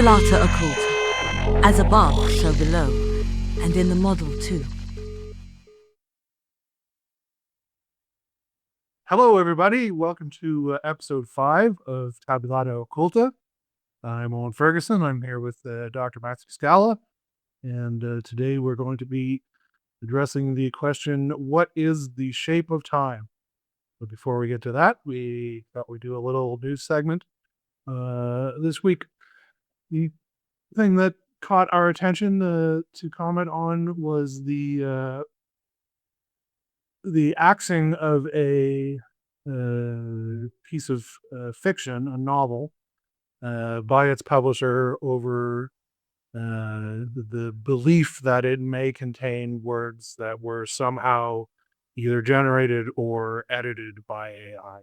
Tabulata Occulta, as above, so below, and in the model too. Hello, everybody. Welcome to episode 5 of Tabulata Occulta. I'm Owen Ferguson. I'm here with Dr. Scala, and today we're going to be addressing the question, what is the shape of time? But before we get to that, we thought we'd do a little news segment this week. The thing that caught our attention to comment on was the axing of a piece of fiction, a novel, by its publisher over the belief that it may contain words that were somehow either generated or edited by AI.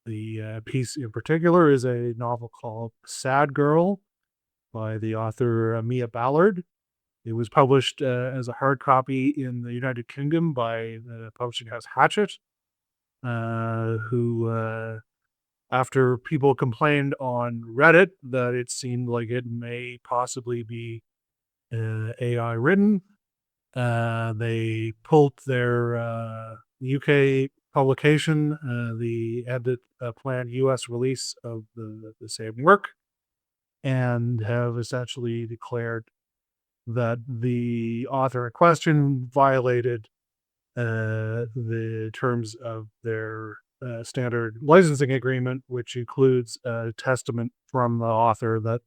The piece in particular is a novel called Sad Girl by the author Mia Ballard. It was published as a hard copy in the United Kingdom by the publishing house Hachette, who, after people complained on Reddit that it seemed like it may possibly be AI written, they pulled their UK publication, the planned US release of the same work, and have essentially declared that the author in question violated the terms of their standard licensing agreement, which includes a testament from the author that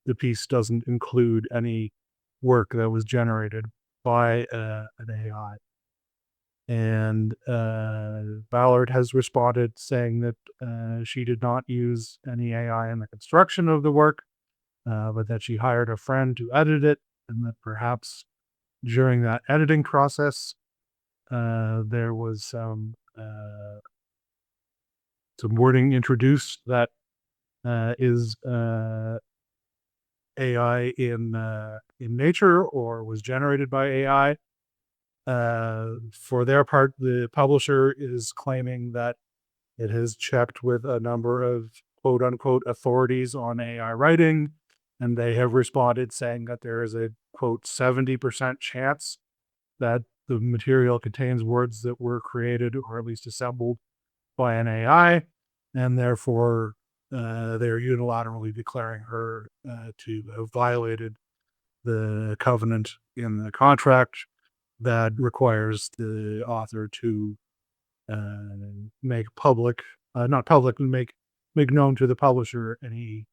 the piece doesn't include any work that was generated by an AI. And Ballard has responded saying that she did not use any AI in the construction of the work, but that she hired a friend to edit it, and that perhaps during that editing process, there was some wording introduced that is AI in nature or was generated by AI. For their part, the publisher is claiming that it has checked with a number of quote unquote authorities on AI writing, and they have responded saying that there is a quote 70% chance that the material contains words that were created or at least assembled by an AI, and therefore they're unilaterally declaring her to have violated the covenant in the contract that requires the author to make public, not public, make known to the publisher any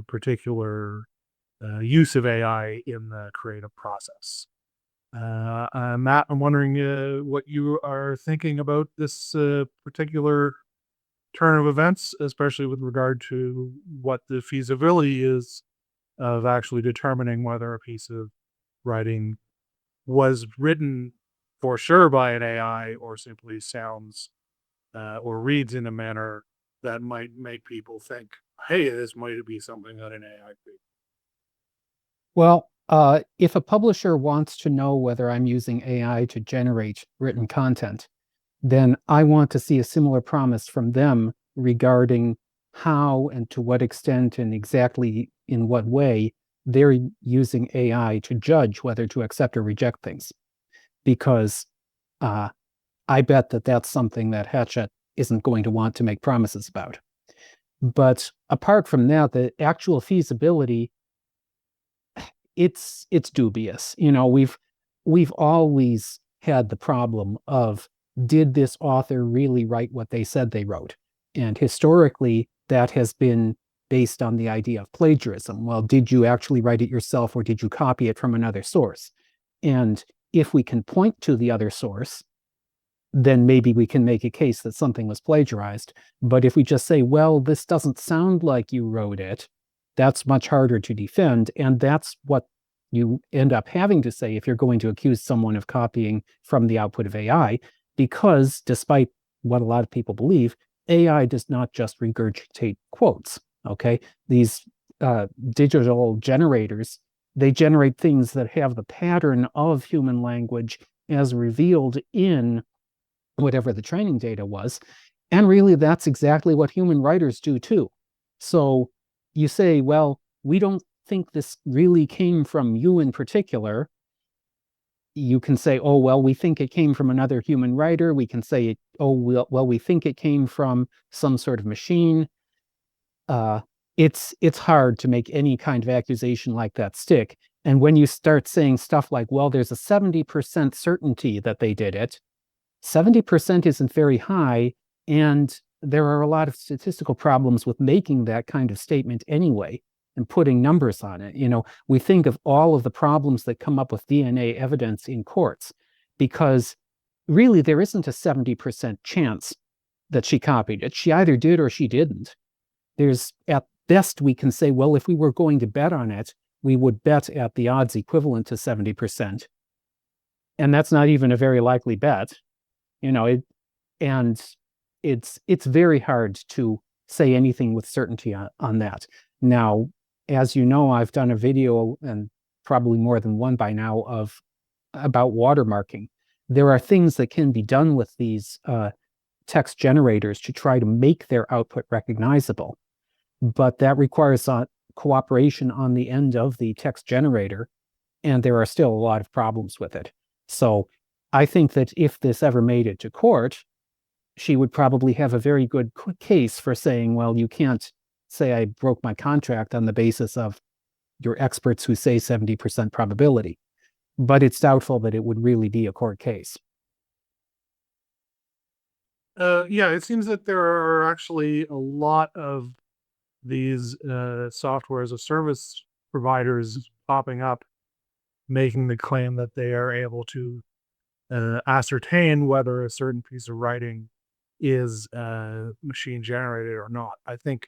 particular use of AI in the creative process. Matt, I'm wondering what you are thinking about this particular turn of events, especially with regard to what the feasibility is of actually determining whether a piece of writing was written for sure by an AI or simply sounds or reads in a manner that might make people think, hey, this might be something that an AI could. Well, if a publisher wants to know whether I'm using AI to generate written content, then I want to see a similar promise from them regarding how and to what extent and exactly in what way they're using AI to judge whether to accept or reject things. Because I bet that that's something that Hachette isn't going to want to make promises about. But apart from that, the actual feasibility, it's dubious. You know, we've always had the problem of, did this author really write what they said they wrote? And historically, that has been based on the idea of plagiarism. Well, did you actually write it yourself, or did you copy it from another source? And if we can point to the other source, then maybe we can make a case that something was plagiarized. But if we just say, well, this doesn't sound like you wrote it, that's much harder to defend. And that's what you end up having to say if you're going to accuse someone of copying from the output of AI, because despite what a lot of people believe, AI does not just regurgitate quotes, okay? These digital generators, they generate things that have the pattern of human language as revealed in whatever the training data was. And really, that's exactly what human writers do too. So you say, well, we don't think this really came from you in particular, you can say, oh, well, we think it came from another human writer. We can say, oh, well, we think it came from some sort of machine. It's hard to make any kind of accusation like that stick. And when you start saying stuff like, well, there's a 70% certainty that they did it, 70% isn't very high, and there are a lot of statistical problems with making that kind of statement anyway and putting numbers on it. We think of all of the problems that come up with DNA evidence in courts because really there isn't a 70% chance that she copied it. She either did or she didn't. There's, at best, we can say, well, if we were going to bet on it, we would bet at the odds equivalent to 70%. And that's not even a very likely bet. And it's very hard to say anything with certainty on that. Now, as you know, I've done a video, and probably more than one by now, about watermarking. There are things that can be done with these text generators to try to make their output recognizable, but that requires cooperation on the end of the text generator, and there are still a lot of problems with it. So I think that if this ever made it to court, she would probably have a very good case for saying, well, you can't say I broke my contract on the basis of your experts who say 70% probability. But it's doubtful that it would really be a court case. Yeah, it seems that there are actually a lot of these software as a service providers popping up, making the claim that they are able to ascertain whether a certain piece of writing is machine generated or not. I think,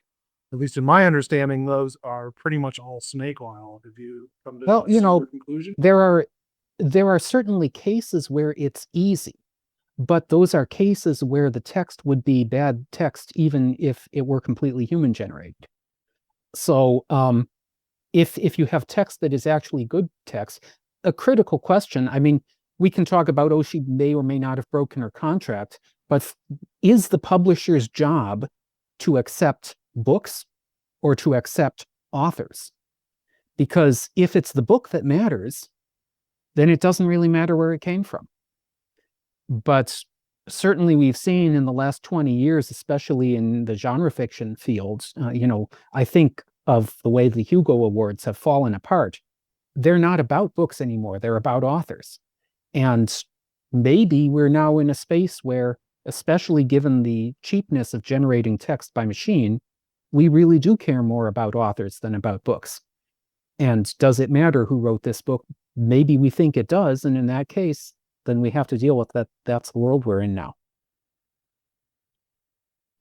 at least in my understanding, those are pretty much all snake oil. Have you come to a similar conclusion? There are certainly cases where it's easy, but those are cases where the text would be bad text even if it were completely human generated. So if you have text that is actually good text, a critical question, I mean, we can talk about, oh, she may or may not have broken her contract, but is the publisher's job to accept books or to accept authors? Because if it's the book that matters, then it doesn't really matter where it came from. But certainly we've seen in the last 20 years, especially in the genre fiction fields, I think of the way the Hugo Awards have fallen apart. They're not about books anymore. They're about authors. And maybe we're now in a space where, especially given the cheapness of generating text by machine, we really do care more about authors than about books. And does it matter who wrote this book? Maybe we think it does. And in that case, then we have to deal with that. That's the world we're in now.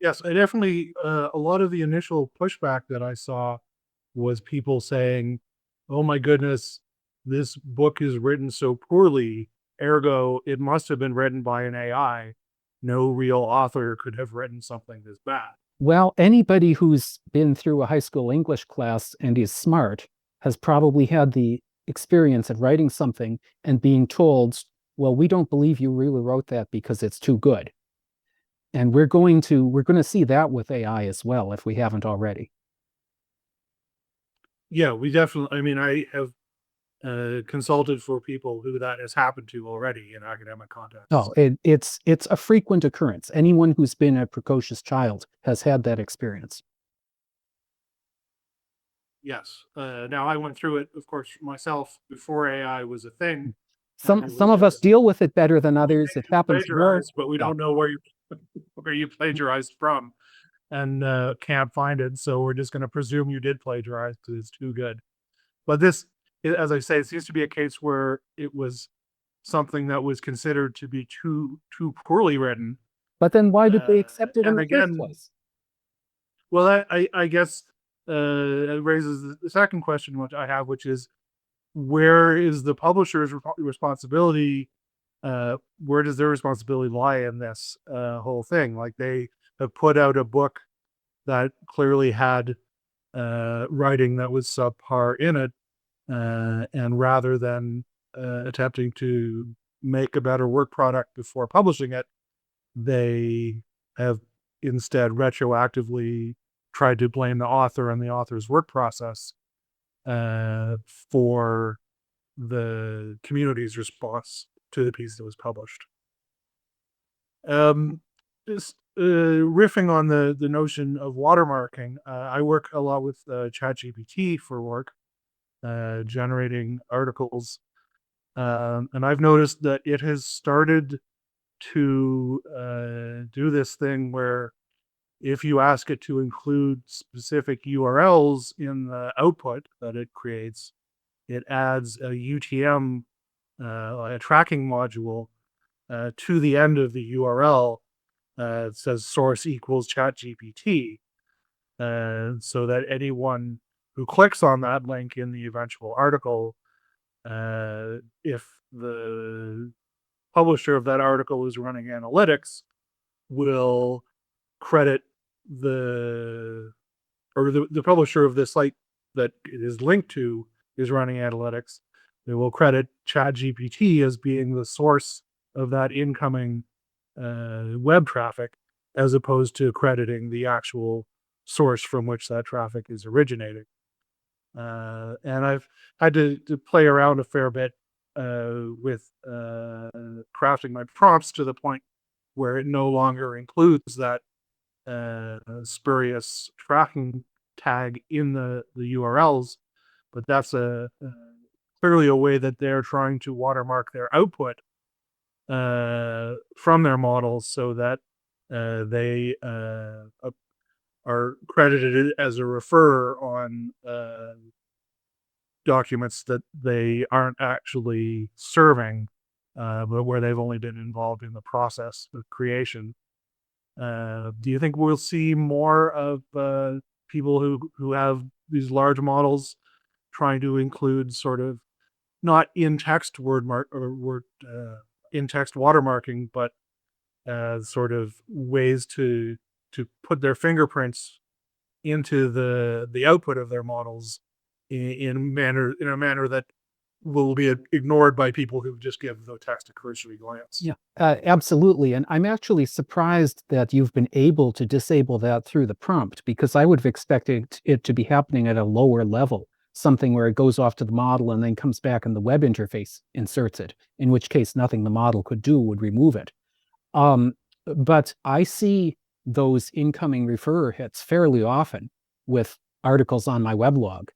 Yes, I definitely, a lot of the initial pushback that I saw was people saying, oh my goodness, this book is written so poorly, ergo, it must have been written by an AI. No real author could have written something this bad. Well, anybody who's been through a high school English class and is smart has probably had the experience of writing something and being told, well, we don't believe you really wrote that because it's too good. And we're going to see that with AI as well, if we haven't already. Yeah, we definitely, I mean, I have consulted for people who that has happened to already in academic contexts. Oh, it's a frequent occurrence. Anyone who's been a precocious child has had that experience. Yes. Now I went through it, of course, myself before AI was a thing. Some of us deal with it better than others. It happens more, but we don't know where you plagiarized from, and can't find it. So we're just going to presume you did plagiarize because it's too good. But this, as I say, it seems to be a case where it was something that was considered to be too poorly written. But then why did they accept it in the first place? Well, I guess it raises the second question, which I have, which is, where is the publisher's responsibility? Where does their responsibility lie in this whole thing? Like, they have put out a book that clearly had writing that was subpar in it, and rather than attempting to make a better work product before publishing it, they have instead retroactively tried to blame the author and the author's work process for the community's response to the piece that was published. Just riffing on the notion of watermarking, I work a lot with ChatGPT for work, generating articles, and I've noticed that it has started to do this thing where if you ask it to include specific URLs in the output that it creates, it adds a UTM, a tracking module, to the end of the URL. It says source equals ChatGPT, so that anyone who clicks on that link in the eventual article, if the publisher of that article is running analytics, will credit the publisher of the site that it is linked to is running analytics. They will credit ChatGPT as being the source of that incoming web traffic, as opposed to crediting the actual source from which that traffic is originating. And I've had to play around a fair bit with crafting my prompts to the point where it no longer includes that spurious tracking tag in the URLs, but that's clearly a way that they're trying to watermark their output from their models, so that they are credited as a referrer on documents that they aren't actually serving, but where they've only been involved in the process of creation. Do you think we'll see more of people who have these large models trying to include sort of not in text in text watermarking, but sort of ways to put their fingerprints into the output of their models in a manner that will be ignored by people who just give the text a cursory glance? Yeah, absolutely. And I'm actually surprised that you've been able to disable that through the prompt, because I would have expected it to be happening at a lower level, something where it goes off to the model and then comes back and the web interface inserts it, in which case nothing the model could do would remove it. But I see those incoming referrer hits fairly often with articles on my weblog.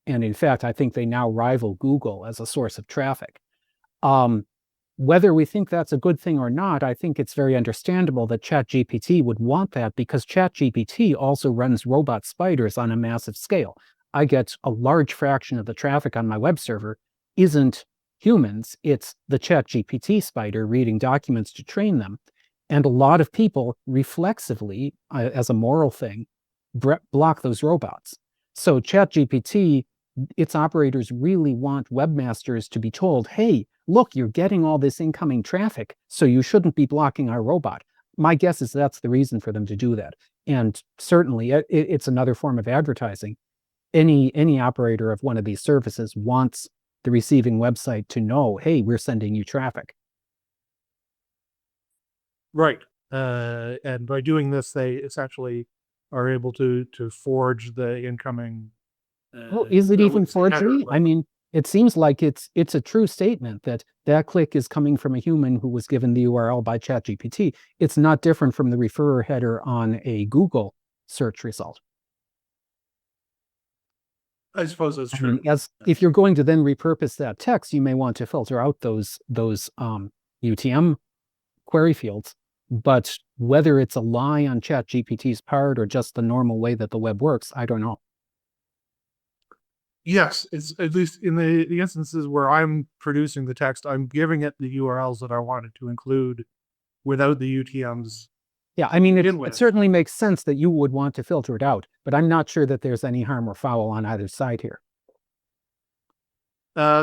And in fact, I think they now rival Google as a source of traffic. Whether we think that's a good thing or not, I think it's very understandable that ChatGPT would want that, because ChatGPT also runs robot spiders on a massive scale. I get a large fraction of the traffic on my web server isn't humans, it's the ChatGPT spider reading documents to train them. And a lot of people reflexively, as a moral thing, block those robots. So ChatGPT, its operators really want webmasters to be told, hey, look, you're getting all this incoming traffic, so you shouldn't be blocking our robot. My guess is that's the reason for them to do that. And certainly it's another form of advertising. Any operator of one of these services wants the receiving website to know, hey, we're sending you traffic. Right. And by doing this, they essentially are able to forge the incoming. Well, is it even forgery? I mean, it seems like it's a true statement that that click is coming from a human who was given the URL by ChatGPT. It's not different from the referrer header on a Google search result. I suppose that's true. As if you're going to then repurpose that text, you may want to filter out those UTM query fields. But whether it's a lie on ChatGPT's part or just the normal way that the web works, I don't know. Yes, it's at least in the instances where I'm producing the text, I'm giving it the URLs that I wanted to include without the UTMs. Yeah, I mean, it certainly makes sense that you would want to filter it out, but I'm not sure that there's any harm or foul on either side here.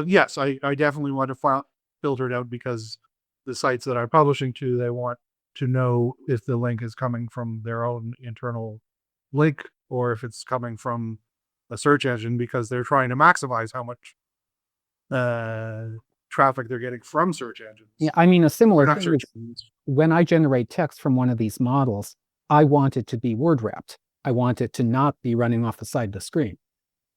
Yes, I definitely want to filter it out, because the sites that I'm publishing to, they want to know if the link is coming from their own internal link or if it's coming from a search engine, because they're trying to maximize how much traffic they're getting from search engines. Yeah, I mean, a similar thing is when I generate text from one of these models, I want it to be word wrapped. I want it to not be running off the side of the screen.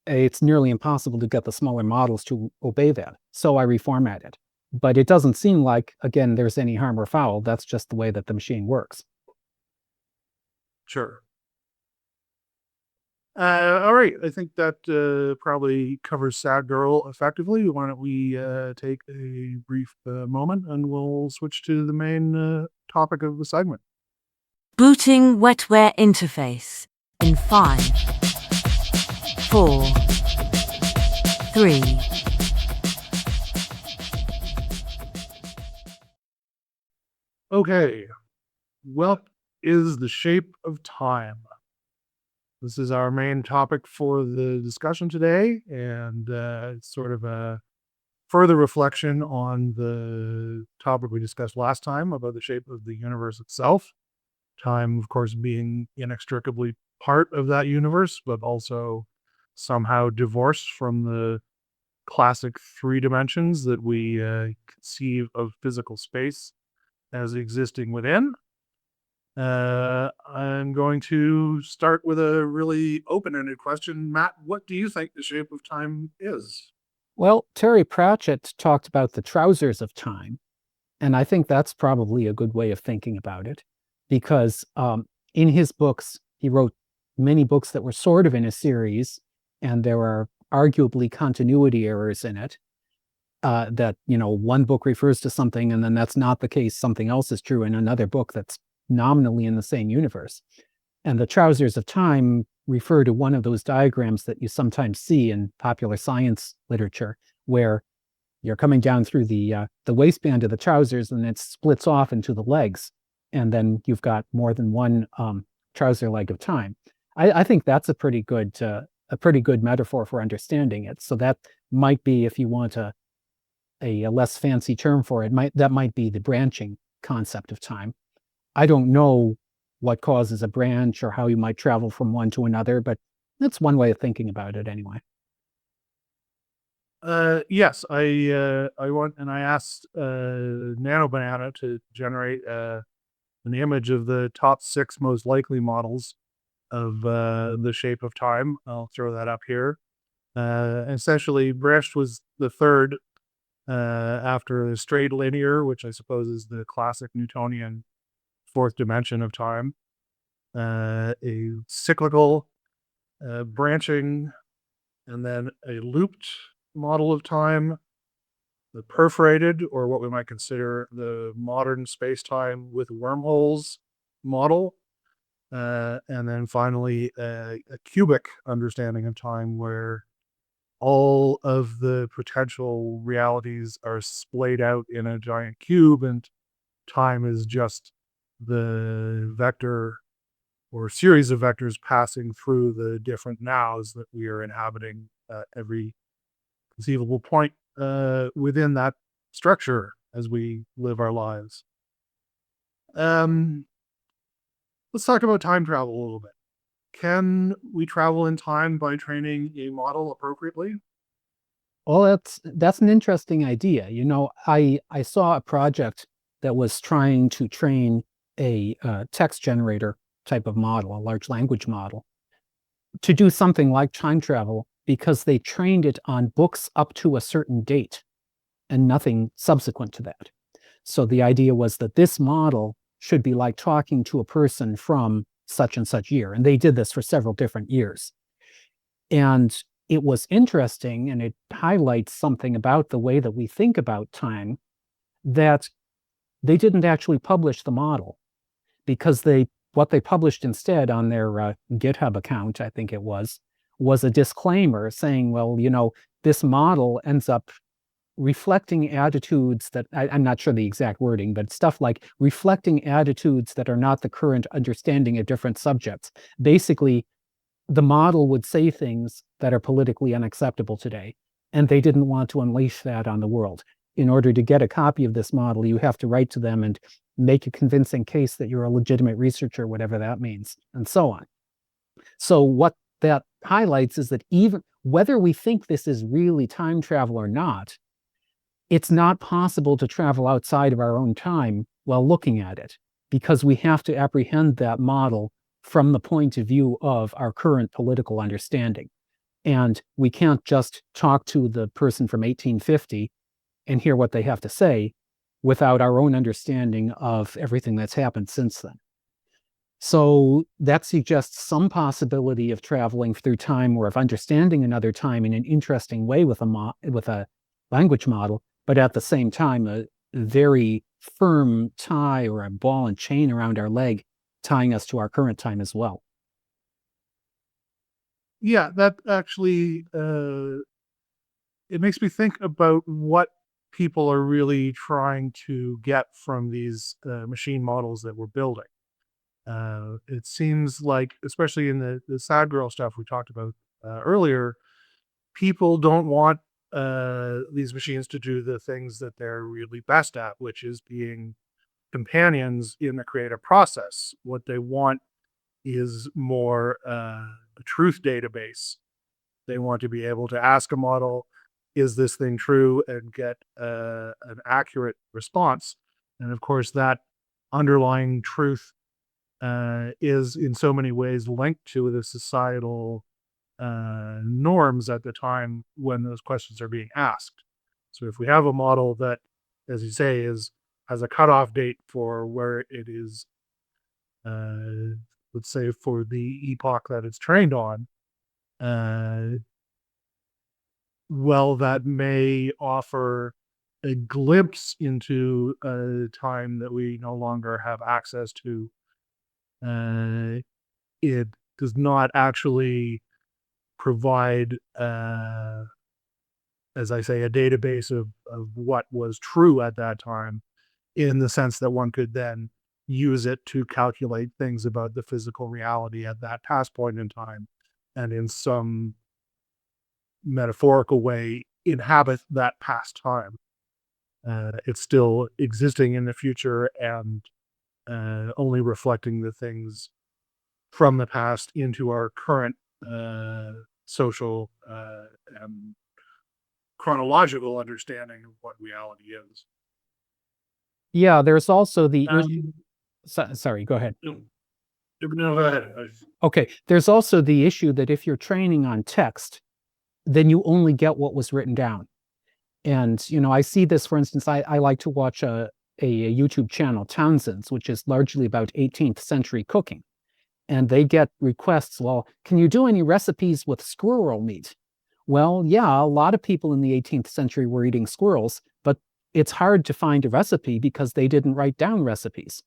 it's nearly impossible to get the smaller models to obey that. So I reformat it. But it doesn't seem like, again, there's any harm or foul. That's just the way that the machine works. Sure. All right. I think that probably covers Sad Girl effectively. Why don't we take a brief moment and we'll switch to the main topic of the segment. Booting wetware interface in 5, 4, 3. Okay. What is the shape of time? This is our main topic for the discussion today, and it's sort of a further reflection on the topic we discussed last time about the shape of the universe itself. Time, of course, being inextricably part of that universe, but also somehow divorced from the classic three dimensions that we conceive of physical space as existing within. I'm going to start with a really open-ended question. Matt, what do you think the shape of time is? Well, Terry Pratchett talked about the trousers of time, and I think that's probably a good way of thinking about it, because in his books, he wrote many books that were sort of in a series, and there are arguably continuity errors in it. That, one book refers to something, and then that's not the case. Something else is true in another book that's nominally in the same universe. And the trousers of time refer to one of those diagrams that you sometimes see in popular science literature, where you're coming down through the waistband of the trousers, and it splits off into the legs, and then you've got more than one trouser leg of time. I think that's a pretty good metaphor for understanding it. So that might be, if you want a less fancy term for it, that might be the branching concept of time. I don't know what causes a branch or how you might travel from one to another, but that's one way of thinking about it anyway. Yes, I asked Nano Banana to generate an image of the top 6 most likely models of the shape of time. I'll throw that up here. Essentially, Brecht was the third after the straight linear, which I suppose is the classic Newtonian fourth dimension of time, a cyclical, branching, and then a looped model of time, the perforated, or what we might consider the modern space-time with wormholes model, and then finally a cubic understanding of time where all of the potential realities are splayed out in a giant cube, and time is just the vector or series of vectors passing through the different nows that we are inhabiting at every conceivable point within that structure as we live our lives. Let's talk about time travel a little bit. Can we travel in time by training a model appropriately? Well, that's an interesting idea. I saw a project that was trying to train a text generator type of model, a large language model, to do something like time travel, because they trained it on books up to a certain date and nothing subsequent to that. So the idea was that this model should be like talking to a person from such and such year. And they did this for several different years. And it was interesting, and it highlights something about the way that we think about time, that they didn't actually publish the model, because what they published instead on their GitHub account, I think it was a disclaimer saying, well, this model ends up reflecting attitudes that I'm not sure the exact wording, but stuff like reflecting attitudes that are not the current understanding of different subjects. Basically, the model would say things that are politically unacceptable today, and they didn't want to unleash that on the world. In order to get a copy of this model, you have to write to them and make a convincing case that you're a legitimate researcher, whatever that means, and so on. So what that highlights is that even whether we think this is really time travel or not, it's not possible to travel outside of our own time while looking at it, because we have to apprehend that model from the point of view of our current political understanding. And we can't just talk to the person from 1850 and hear what they have to say without our own understanding of everything that's happened since then. So that suggests some possibility of traveling through time or of understanding another time in an interesting way with a language model, but at the same time, a very firm tie or a ball and chain around our leg tying us to our current time as well. Yeah, that actually it makes me think about what people are really trying to get from these machine models that we're building. It seems like, especially in the sad girl stuff we talked about earlier, people don't want these machines to do the things that they're really best at, which is being companions in the creative process. What they want is more a truth database. They want to be able to ask a model, is this thing true, and get an accurate response. And of course, that underlying truth is in so many ways linked to the societal norms at the time when those questions are being asked. So if we have a model that, as you say, has a cutoff date for where it is, let's say for the epoch that it's trained on, well, that may offer a glimpse into a time that we no longer have access to. It does not actually provide, as I say, a database of what was true at that time, in the sense that one could then use it to calculate things about the physical reality at that past point in time, and in some metaphorical way inhabit that past time. It's still existing in the future and only reflecting the things from the past into our current social and chronological understanding of what reality is. Yeah, there's also the issue. Sorry, go ahead. No, go ahead. Okay, there's also the issue that if you're training on text, then you only get what was written down. And, I see this, for instance, I like to watch a YouTube channel, Townsends, which is largely about 18th century cooking. And they get requests, well, can you do any recipes with squirrel meat? Well, yeah, a lot of people in the 18th century were eating squirrels, but it's hard to find a recipe because they didn't write down recipes.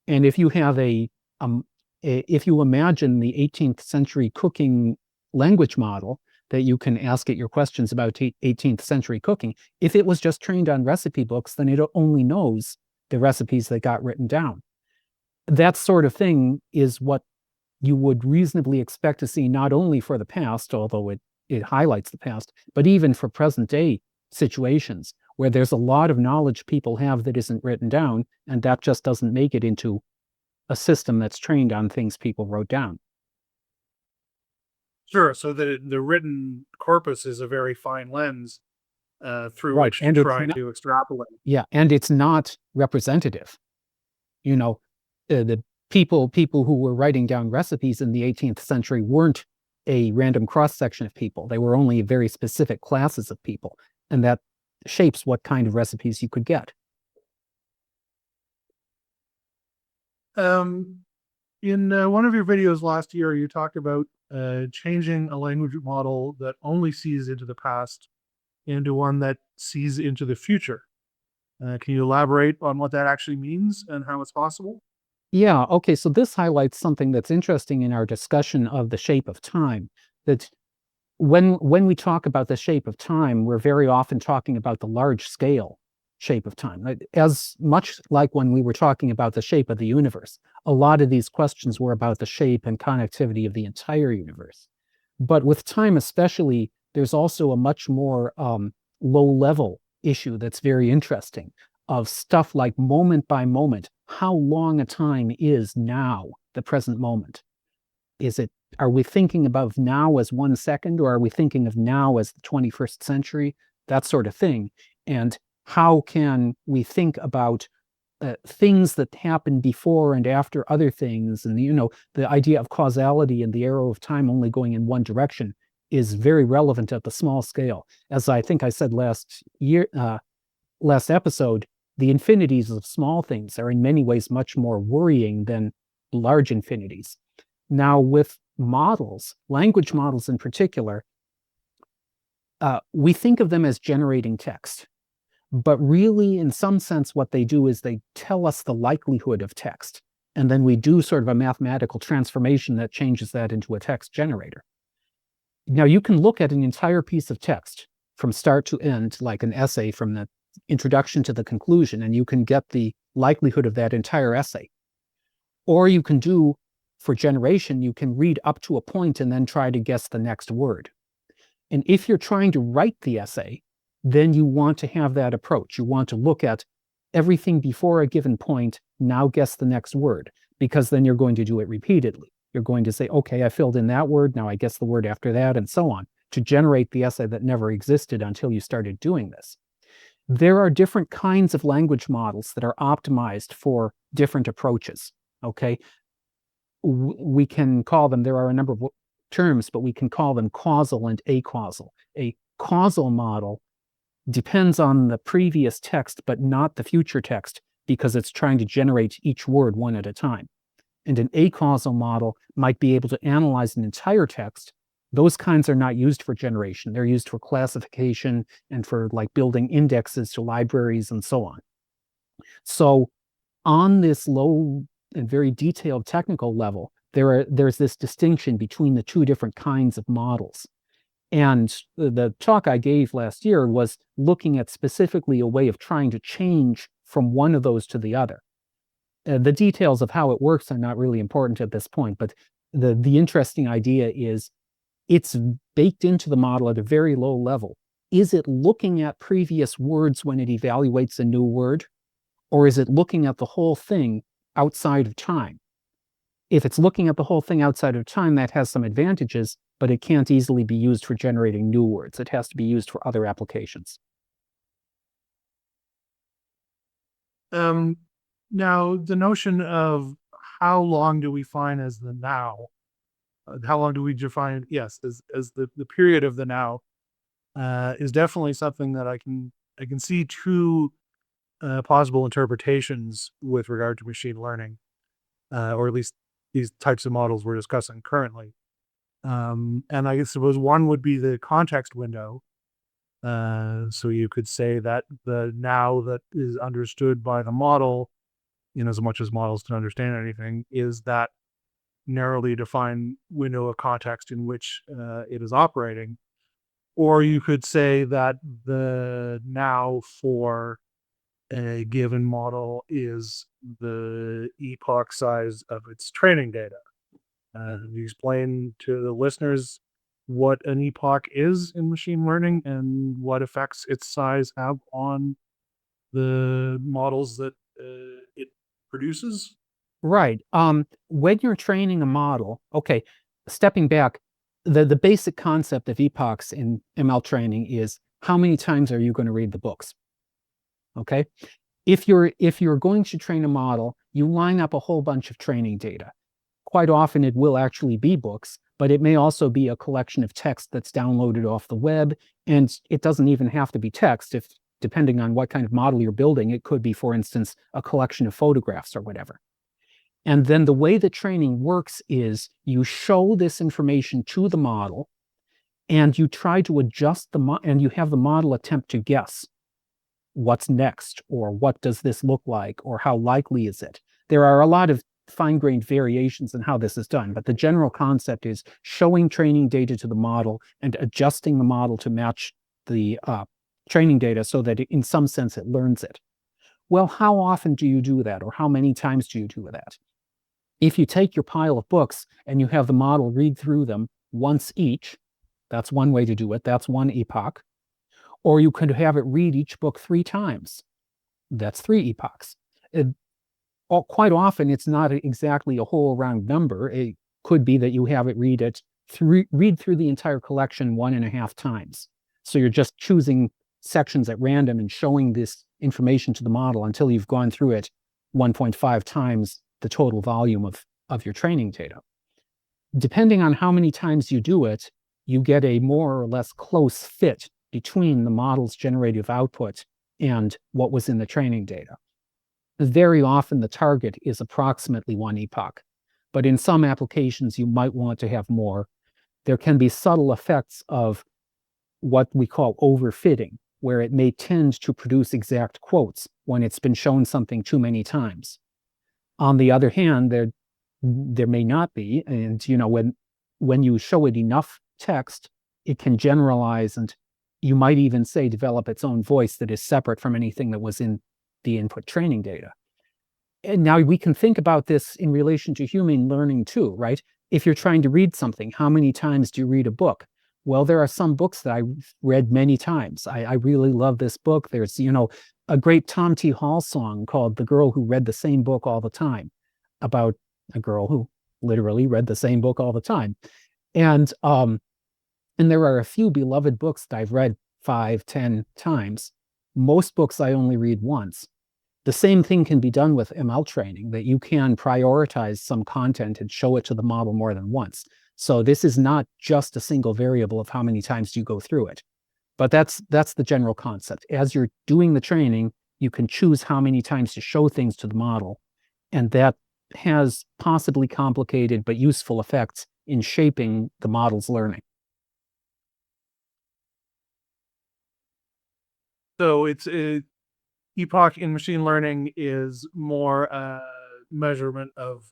And if you have if you imagine the 18th century cooking language model that you can ask it your questions about 18th century cooking, if it was just trained on recipe books, then it only knows the recipes that got written down. That sort of thing is what you would reasonably expect to see, not only for the past, although it highlights the past, but even for present day situations where there's a lot of knowledge people have that isn't written down, and that just doesn't make it into a system that's trained on things people wrote down. Sure. So the written corpus is a very fine lens through Right. which to try to extrapolate. Yeah, and it's not representative. The people who were writing down recipes in the 18th century weren't a random cross-section of people. They were only very specific classes of people, and that shapes what kind of recipes you could get. In one of your videos last year, you talked about changing a language model that only sees into the past into one that sees into the future. Can you elaborate on what that actually means and how it's possible? Yeah, okay, so this highlights something that's interesting in our discussion of the shape of time, that when we talk about the shape of time, we're very often talking about the large scale shape of time. As much like when we were talking about the shape of the universe, a lot of these questions were about the shape and connectivity of the entire universe. But with time especially, there's also a much more low-level issue that's very interesting, of stuff like moment by moment, how long a time is now, the present moment. Are we thinking about now as 1 second, or are we thinking of now as the 21st century? That sort of thing. And how can we think about things that happen before and after other things? And, the idea of causality and the arrow of time only going in one direction is very relevant at the small scale. As I think I said last episode, the infinities of small things are in many ways much more worrying than large infinities. Now, with models, language models in particular, we think of them as generating text. But really, in some sense, what they do is they tell us the likelihood of text. And then we do sort of a mathematical transformation that changes that into a text generator. Now, you can look at an entire piece of text from start to end, like an essay from the introduction to the conclusion, and you can get the likelihood of that entire essay. Or you can do, for generation, you can read up to a point and then try to guess the next word. And if you're trying to write the essay, then you want to have that approach. You want to look at everything before a given point, now guess the next word, because then you're going to do it repeatedly. You're going to say, okay, I filled in that word, now I guess the word after that, and so on, to generate the essay that never existed until you started doing this. There are different kinds of language models that are optimized for different approaches, okay? We can call them, there are a number of terms, but we can call them causal and acausal. A causal model depends on the previous text, but not the future text, because it's trying to generate each word one at a time. And an acausal model might be able to analyze an entire text. Those kinds are not used for generation. They're used for classification and for like building indexes to libraries and so on. So on this low and very detailed technical level, there's this distinction between the two different kinds of models. And the talk I gave last year was looking at specifically a way of trying to change from one of those to the other. The details of how it works are not really important at this point, but the interesting idea is it's baked into the model at a very low level. Is it looking at previous words when it evaluates a new word, or is it looking at the whole thing outside of time? If it's looking at the whole thing outside of time, that has some advantages, but it can't easily be used for generating new words. It has to be used for other applications. Now, the notion of how long do we define as the now? How long do we define, yes, as the period of the now is definitely something that I can see two possible interpretations with regard to machine learning, or at least these types of models we're discussing currently. And I suppose one would be the context window. So you could say that the now that is understood by the model, in as much as models can understand anything, is that narrowly defined window of context in which it is operating. Or you could say that the now for a given model is the epoch size of its training data. You explain to the listeners what an epoch is in machine learning and what effects its size have on the models that it produces? Right. When you're training a model, okay, stepping back, the basic concept of epochs in ML training is how many times are you going to read the books? Okay. If you're going to train a model, you line up a whole bunch of training data. Quite often it will actually be books, but it may also be a collection of text that's downloaded off the web. And it doesn't even have to be text. If depending on what kind of model you're building, it could be, for instance, a collection of photographs or whatever. And then the way the training works is you show this information to the model and you try to adjust and you have the model attempt to guess what's next, or what does this look like, or how likely is it. There are a lot of fine-grained variations in how this is done, but the general concept is showing training data to the model and adjusting the model to match the training data so that in some sense it learns it. Well, how often do you do that, or how many times do you do that? If you take your pile of books and you have the model read through them once each, that's one way to do it. That's one epoch. Or you could have it read each book 3 times. That's 3 epochs. Quite often, it's not exactly a whole round number. It could be that you have it read through the entire collection 1.5 times. So you're just choosing sections at random and showing this information to the model until you've gone through it 1.5 times the total volume of your training data. Depending on how many times you do it, you get a more or less close fit between the model's generative output and what was in the training data. Very often the target is approximately 1 epoch, but in some applications you might want to have more. There can be subtle effects of what we call overfitting, where it may tend to produce exact quotes when it's been shown something too many times. On the other hand, there may not be, and when you show it enough text, it can generalize, and you might even say develop its own voice that is separate from anything that was in the input training data. And now we can think about this in relation to human learning too, right? If you're trying to read something, how many times do you read a book? Well, there are some books that I've read many times. I really love this book. There's, a great Tom T. Hall song called "The Girl Who Read the Same Book All the Time," about a girl who literally read the same book all the time. And there are a few beloved books that I've read 5, 10 times. Most books I only read once. The same thing can be done with ML training, that you can prioritize some content and show it to the model more than once. So this is not just a single variable of how many times you go through it. But that's the general concept. As you're doing the training, you can choose how many times to show things to the model. And that has possibly complicated but useful effects in shaping the model's learning. So it's epoch in machine learning is more a measurement of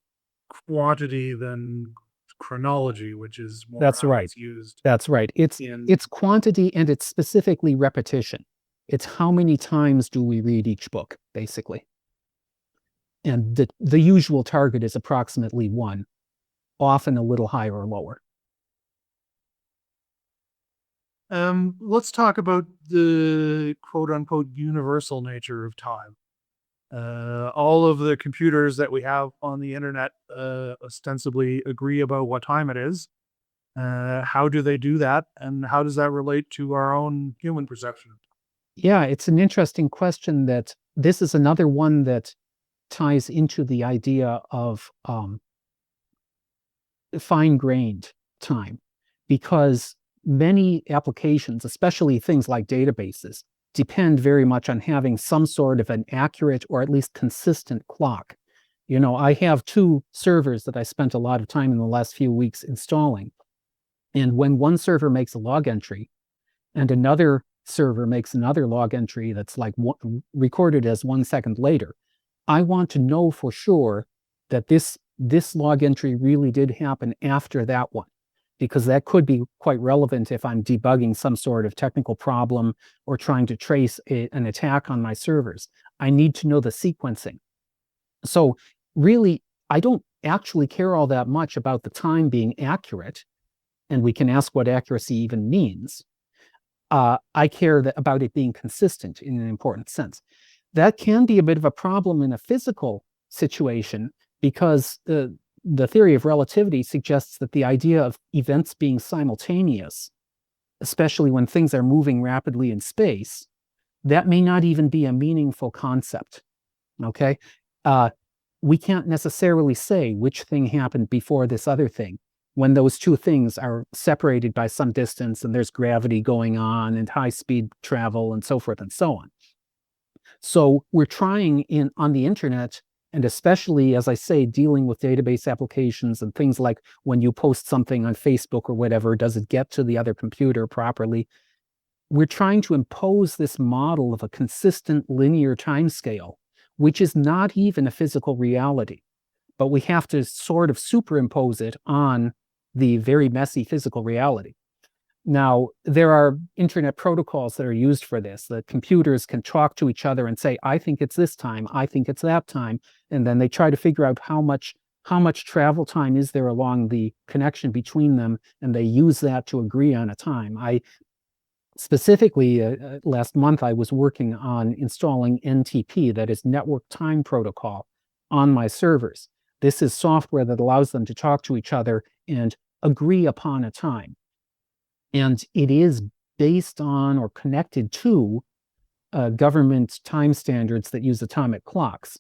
quantity than chronology, which is more That's how right. it's used. That's right. It's quantity, and it's specifically repetition. It's how many times do we read each book, basically. And the usual target is approximately 1, often a little higher or lower. Let's talk about the quote-unquote universal nature of time. All of the computers that we have on the internet ostensibly agree about what time it is. How do they do that, and how does that relate to our own human perception? Yeah, it's an interesting question. That this is another one that ties into the idea of fine-grained time, because many applications, especially things like databases, depend very much on having some sort of an accurate or at least consistent clock. I have 2 servers that I spent a lot of time in the last few weeks installing. And when one server makes a log entry and another server makes another log entry that's like recorded as 1 second later, I want to know for sure that this log entry really did happen after that one, because that could be quite relevant if I'm debugging some sort of technical problem or trying to trace an attack on my servers. I need to know the sequencing. So really, I don't actually care all that much about the time being accurate, and we can ask what accuracy even means. I care about it being consistent in an important sense. That can be a bit of a problem in a physical situation, because the theory of relativity suggests that the idea of events being simultaneous, especially when things are moving rapidly in space, that may not even be a meaningful concept. Okay? We can't necessarily say which thing happened before this other thing, when those 2 things are separated by some distance and there's gravity going on and high-speed travel and so forth and so on. So we're trying on the internet, and especially, as I say, dealing with database applications and things like when you post something on Facebook or whatever, does it get to the other computer properly? We're trying to impose this model of a consistent linear timescale, which is not even a physical reality, but we have to sort of superimpose it on the very messy physical reality. Now, there are internet protocols that are used for this, that computers can talk to each other and say, I think it's this time, I think it's that time, and then they try to figure out how much travel time is there along the connection between them, and they use that to agree on a time. Specifically, last month, I was working on installing NTP, that is Network Time Protocol, on my servers. This is software that allows them to talk to each other and agree upon a time. And it is based on or connected to government time standards that use atomic clocks.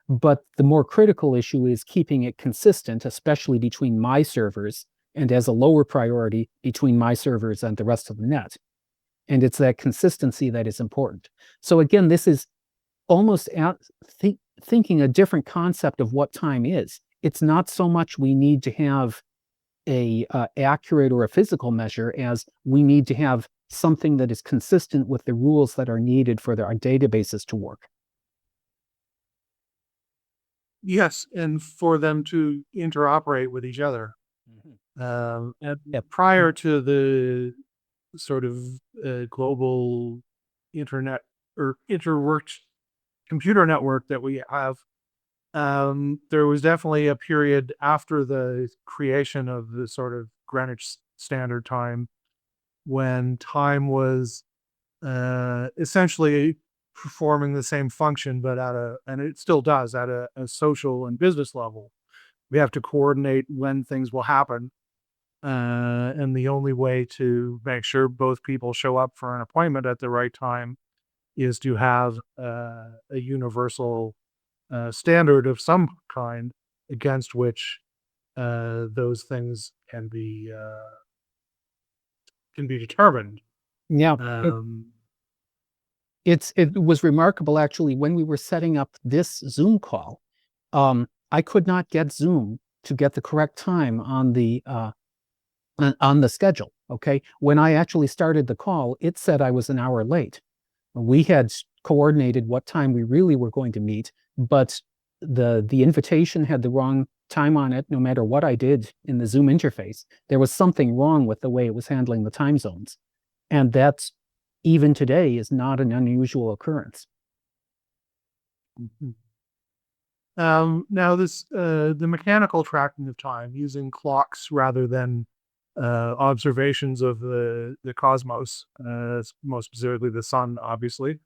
But the more critical issue is keeping it consistent, especially between my servers and as a lower priority between my servers and the rest of the net. And it's that consistency that is important. So again, this is almost thinking a different concept of what time is. It's not so much we need to have a accurate or a physical measure as we need to have something that is consistent with the rules that are needed for our databases to work. Yes, and for them to interoperate with each other. Prior to the sort of global internet or interworked computer network that we have, there was definitely a period after the creation of the sort of Greenwich Standard Time when time was essentially performing the same function, but and it still does, at a social and business level. We have to coordinate when things will happen. And the only way to make sure both people show up for an appointment at the right time is to have a universal standard of some kind against which those things can be determined. Yeah. It was remarkable, actually, when we were setting up this Zoom call. I could not get Zoom to get the correct time on the schedule. Okay, when I actually started the call, it said I was an hour late. We had coordinated what time we really were going to meet, but the invitation had the wrong time on it. No matter what I did in the Zoom interface, there was something wrong with the way it was handling the time zones, and that's even today is not an unusual occurrence. Now this the mechanical tracking of time using clocks rather than observations of the cosmos, most specifically the sun, obviously,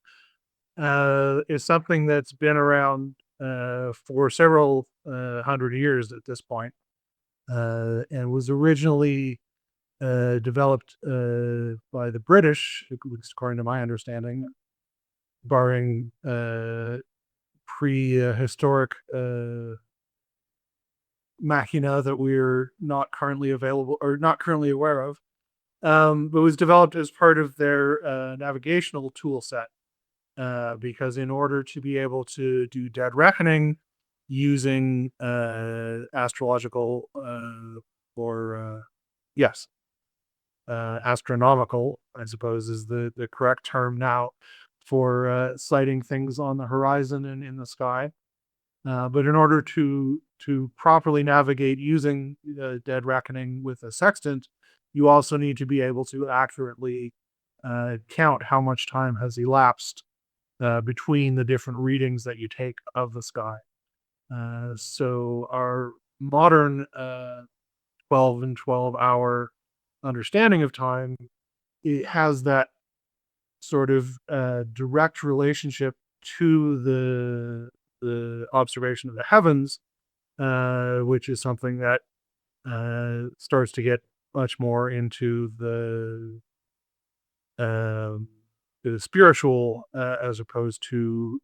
is something that's been around for several hundred years at this point, and was originally developed by the British, at least according to my understanding, barring prehistoric machina that we're not currently available or not currently aware of, but was developed as part of their navigational tool set, because in order to be able to do dead reckoning using astrological or yes, astronomical, I suppose is the correct term now for sighting things on the horizon and in the sky. But in order to properly navigate using dead reckoning with a sextant, you also need to be able to accurately count how much time has elapsed between the different readings that you take of the sky. So our modern 12 and 12-hour understanding of time, it has that sort of direct relationship to the observation of the heavens, which is something that starts to get much more into the spiritual as opposed to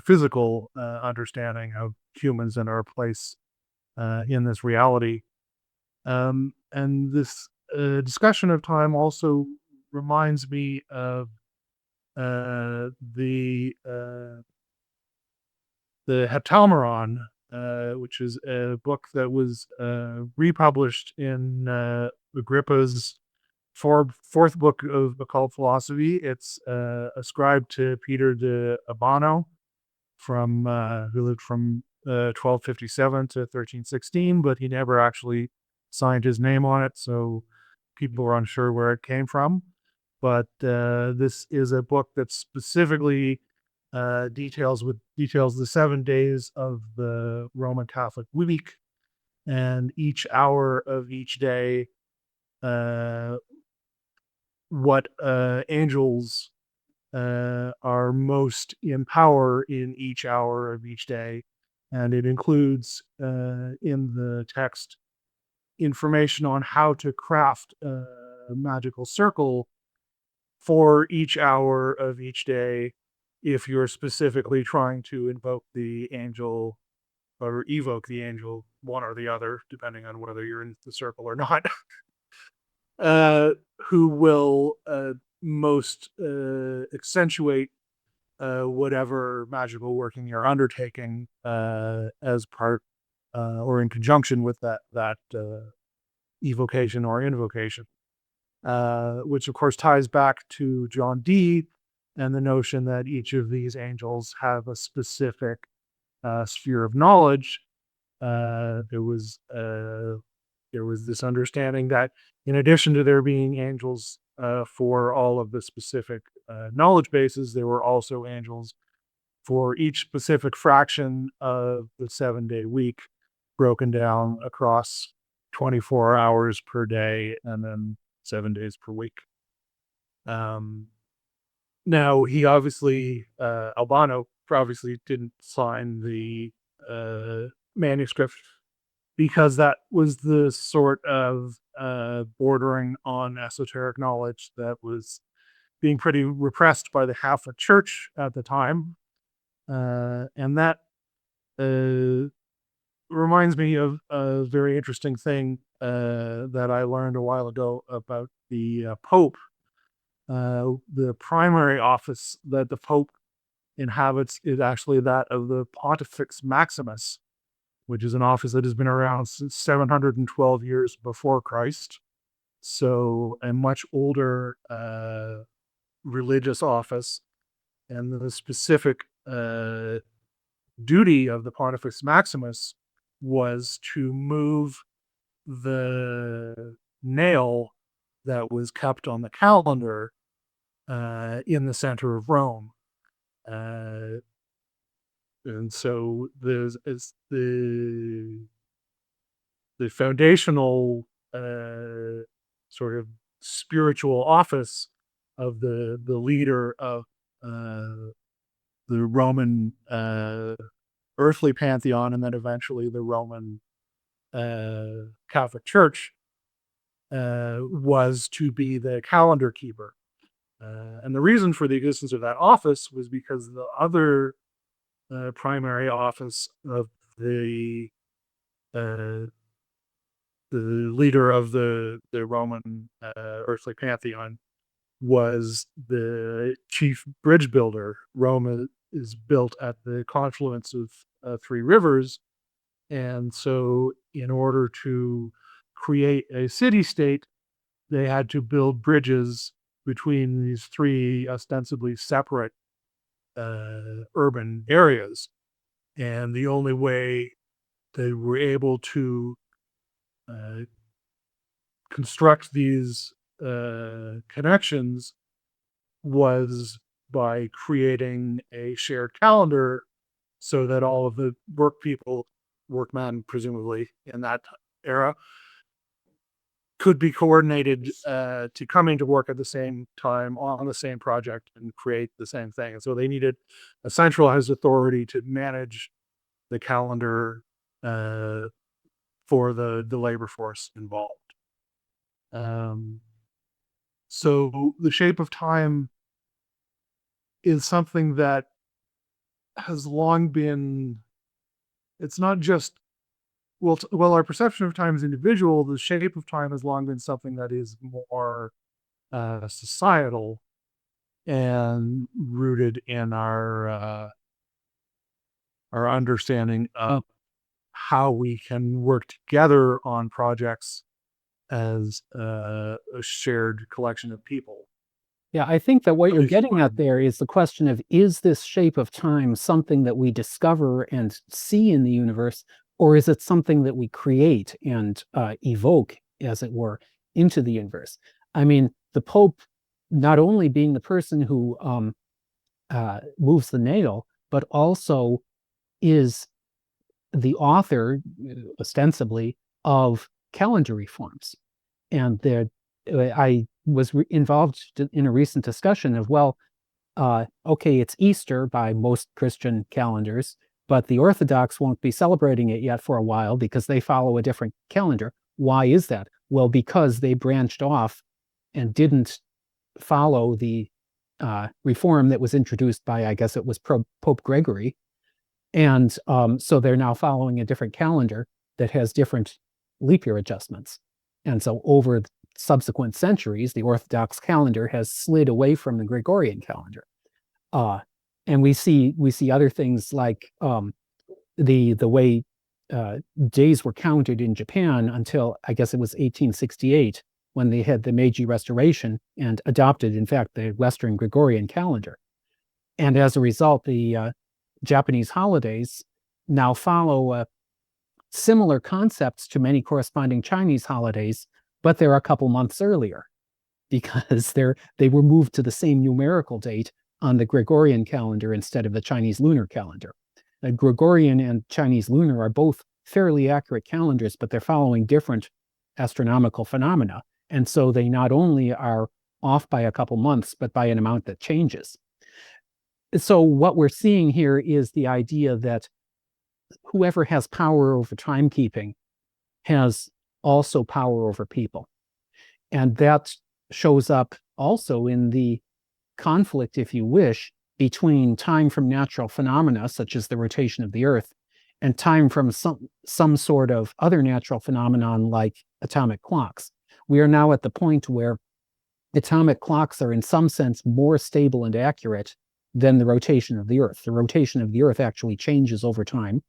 physical understanding of humans and our place in this reality. And this discussion of time also reminds me of the Heptameron, which is a book that was republished in Agrippa's fourth book of occult philosophy. It's ascribed to Peter de Abano, who lived from 1257 to 1316, but he never actually signed his name on it, so people are unsure where it came from. But this is a book that specifically details the 7 days of the Roman Catholic week, and each hour of each day, what angels are most in power in each hour of each day. And it includes in the text information on how to craft a magical circle for each hour of each day if you're specifically trying to invoke the angel or evoke the angel, one or the other, depending on whether you're in the circle or not, who will most accentuate whatever magical working you're undertaking as part or in conjunction with that evocation or invocation, which of course ties back to John Dee and the notion that each of these angels have a specific sphere of knowledge. There was this understanding that in addition to there being angels for all of the specific knowledge bases, there were also angels for each specific fraction of the 7-day week, broken down across 24 hours per day and then 7 days per week. Now, he obviously, Albano obviously didn't sign the manuscript because that was the sort of bordering on esoteric knowledge that was being pretty repressed by the Catholic Church at the time. And that reminds me of a very interesting thing that I learned a while ago about the Pope. The primary office that the Pope inhabits is actually that of the Pontifex Maximus, which is an office that has been around since 712 years before Christ. So a much older religious office. And the specific duty of the Pontifex Maximus was to move the nail that was kept on the calendar in the center of Rome. And so there's the foundational sort of spiritual office of the leader of the Roman earthly pantheon, and then eventually the Roman Catholic Church, was to be the calendar keeper. And the reason for the existence of that office was because the other primary office of the leader of the Roman earthly pantheon was the chief bridge builder. Rome is built at the confluence of three rivers. And so in order to create a city-state, they had to build bridges between these three ostensibly separate urban areas. And the only way they were able to construct these connections was by creating a shared calendar so that all of the workmen, presumably in that era, could be coordinated to come into work at the same time on the same project and create the same thing. And so they needed a centralized authority to manage the calendar for the labor force involved. So the shape of time is something that has long been, it's not just, well, our perception of time is individual. The shape of time has long been something that is more societal and rooted in our understanding of how we can work together on projects as a shared collection of people. Yeah, I think that what you're getting at there is the question of, is this shape of time something that we discover and see in the universe, or is it something that we create and evoke, as it were, into the universe? I mean, the Pope, not only being the person who moves the nail, but also is the author, ostensibly, of calendar reforms. And I was involved in a recent discussion of, well, okay, it's Easter by most Christian calendars, but the Orthodox won't be celebrating it yet for a while because they follow a different calendar. Why is that? Well, because they branched off and didn't follow the reform that was introduced by, I guess it was Pope Gregory. And so they're now following a different calendar that has different leap year adjustments. And so over subsequent centuries, the Orthodox calendar has slid away from the Gregorian calendar. And we see other things like the way days were counted in Japan until I guess it was 1868 when they had the Meiji Restoration and adopted, in fact, the Western Gregorian calendar. And as a result, the Japanese holidays now follow similar concepts to many corresponding Chinese holidays, but they're a couple months earlier because they were moved to the same numerical date on the Gregorian calendar instead of the Chinese lunar calendar. The Gregorian and Chinese lunar are both fairly accurate calendars, but they're following different astronomical phenomena. And so they not only are off by a couple months, but by an amount that changes. So what we're seeing here is the idea that whoever has power over timekeeping has also power over people. And that shows up also in the conflict, if you wish, between time from natural phenomena, such as the rotation of the Earth, and time from some sort of other natural phenomenon like atomic clocks. We are now at the point where atomic clocks are in some sense more stable and accurate than the rotation of the Earth. The rotation of the Earth actually changes over time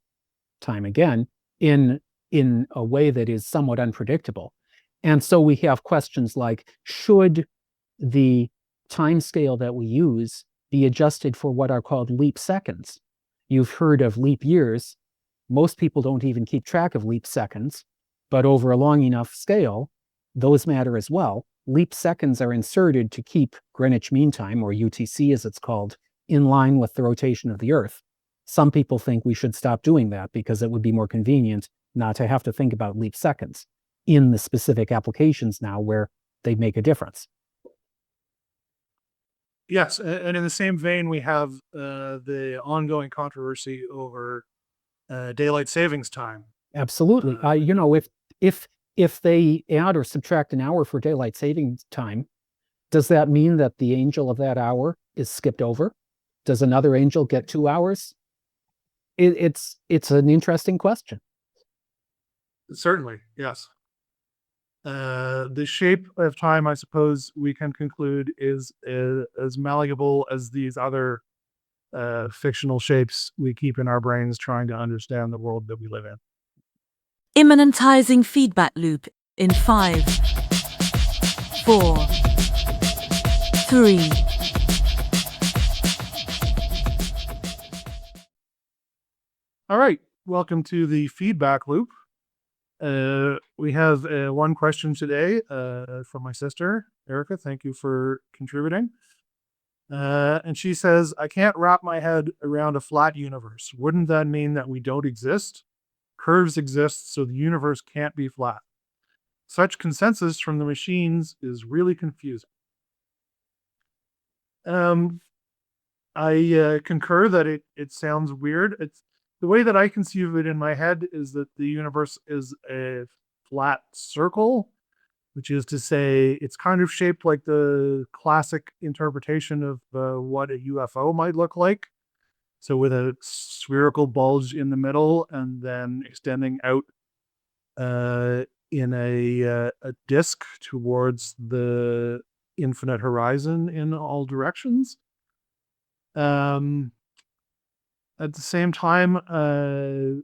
again, in a way that is somewhat unpredictable. And so we have questions like, should the time scale that we use be adjusted for what are called leap seconds? You've heard of leap years. Most people don't even keep track of leap seconds, but over a long enough scale, those matter as well. Leap seconds are inserted to keep Greenwich Mean Time, or UTC as it's called, in line with the rotation of the Earth. Some people think we should stop doing that because it would be more convenient not to have to think about leap seconds in the specific applications now where they make a difference. Yes, and in the same vein, we have the ongoing controversy over daylight savings time. Absolutely. If they add or subtract an hour for daylight savings time, does that mean that the angel of that hour is skipped over? Does another angel get 2 hours? It's an interesting question. Certainly, yes. The shape of time, I suppose we can conclude, is as malleable as these other fictional shapes we keep in our brains trying to understand the world that we live in. Immanentizing feedback loop in 5, 4, 3. All right, welcome to the feedback loop. We have one question today from my sister, Erica. Thank you for contributing. And she says, I can't wrap my head around a flat universe. Wouldn't that mean that we don't exist? Curves exist, so the universe can't be flat. Such consensus from the machines is really confusing. I concur that it sounds weird. It's the way that I conceive of it in my head is that the universe is a flat circle, which is to say it's kind of shaped like the classic interpretation of what a UFO might look like. So with a spherical bulge in the middle and then extending out in a disk towards the infinite horizon in all directions. At the same time, I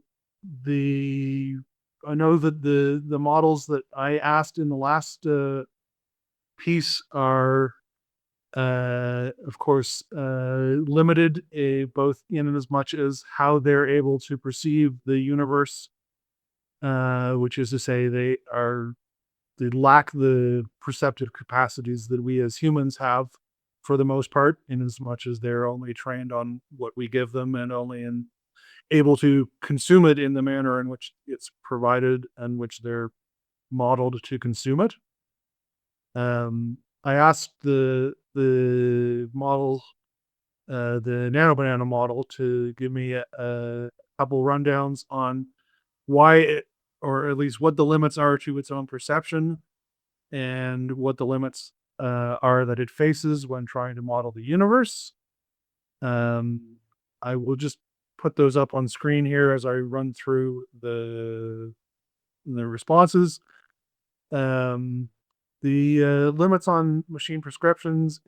know that the models that I asked in the last piece are, of course, limited, both in and as much as how they're able to perceive the universe, which is to say they lack the perceptive capacities that we as humans have for the most part, in as much as they're only trained on what we give them and only able to consume it in the manner in which it's provided and which they're modeled to consume it. I asked the model, the Nano Banana model, to give me a couple rundowns on why it, or at least what the limits are to its own perception and what the limits are that it faces when trying to model the universe. I will just put those up on screen here as I run through the responses. The limits on machine prescriptions